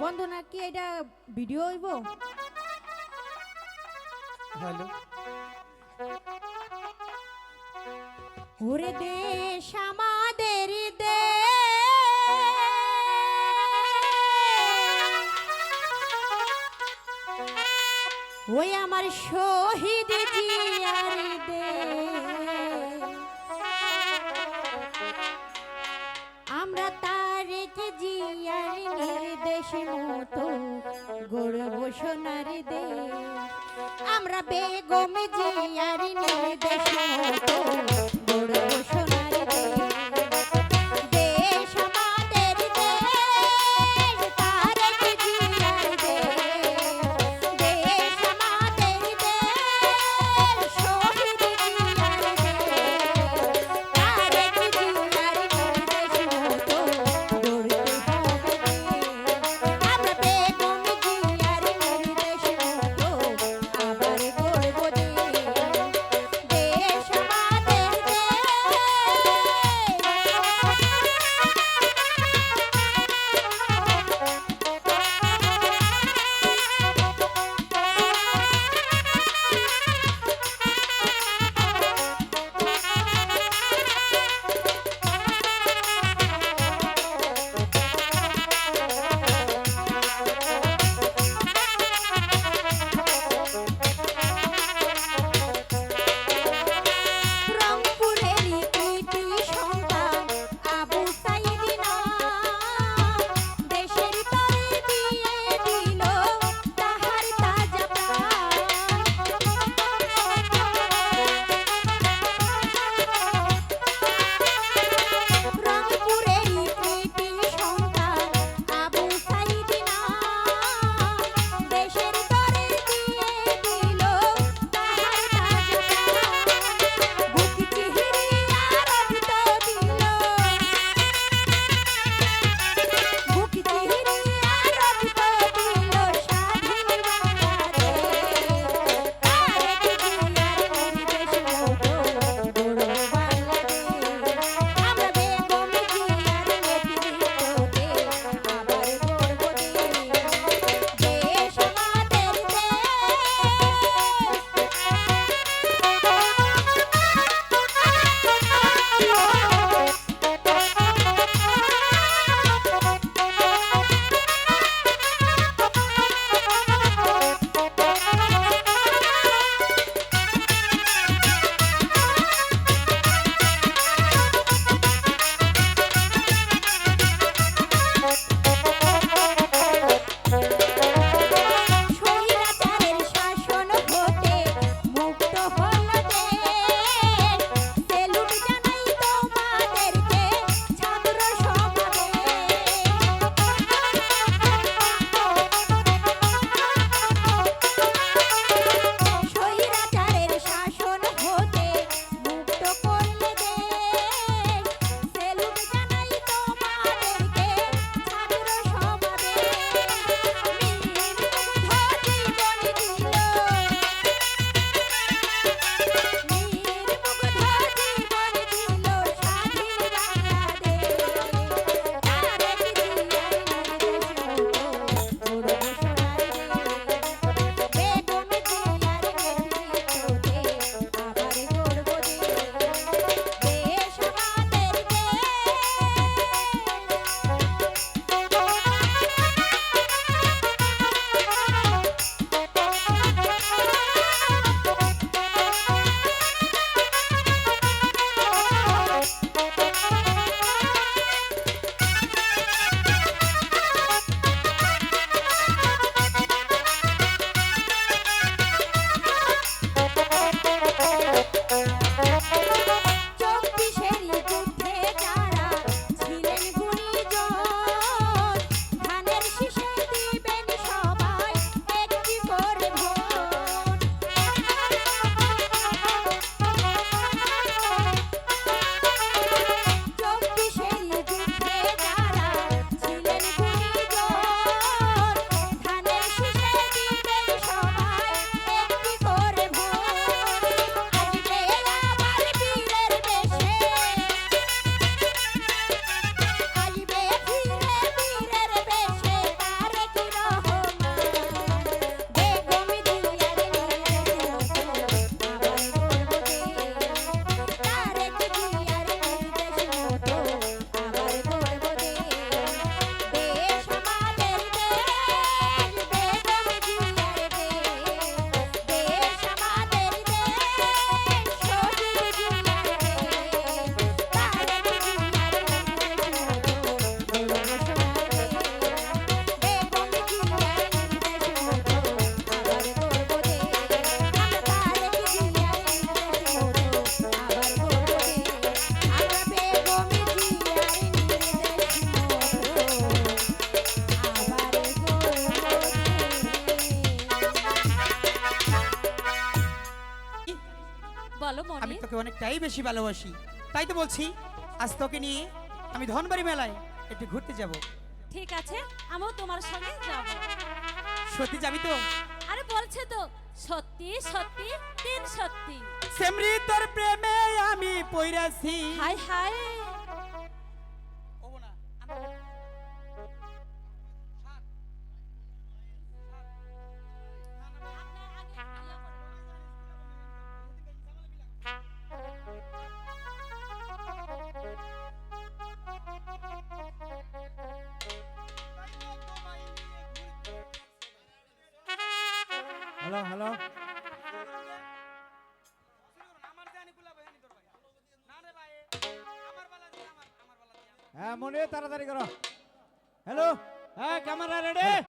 বন্ধু নাকি এটা ভিডিও হইব? হ্যালো, ওরে দেশ আমাদের দেশ, ওই আমার শহীদ জিয়ার দেশ। আমরা তারেক জিয়ার নির্দেশ মতো গড়ব সোনার দেশ। আমরা বেগম জিয়ার নির্দেশ মতো গড়ব সোনার দেশ। দেশ আমাদের দেশ, তারেক জিয়ার দেশ। দেশ আমাদের দেশ, শহীদ জিয়ার দেশ। তারেক জিয়ার নির্দেশ মতো গড়তে হবে দেশ। আমরা বেগম জিয়ার নির্দেশ মতো আবার গড়ব দেশ। দেশ আমাদের দেশ, তোকে অনেকটাই বেশি ভালোবাসি। তাই তো বলছি আজ তোকে নিয়ে আমি ধনবাড়ি মেলায় একটু ঘুরতে যাব। ঠিক আছে, আমিও তোমার সঙ্গে যাব। সত্যি যাবি তো? আরে বলছে তো, সত্যি সত্যি তিন সত্যি। সেমরি তোর প্রেমে আমি পইরাছি। হাই হাই, হ্যালো হ্যালো, হ্যাঁ মনে তাড়াতাড়ি করো। হ্যালো, হ্যাঁ ক্যামেরা রেডি।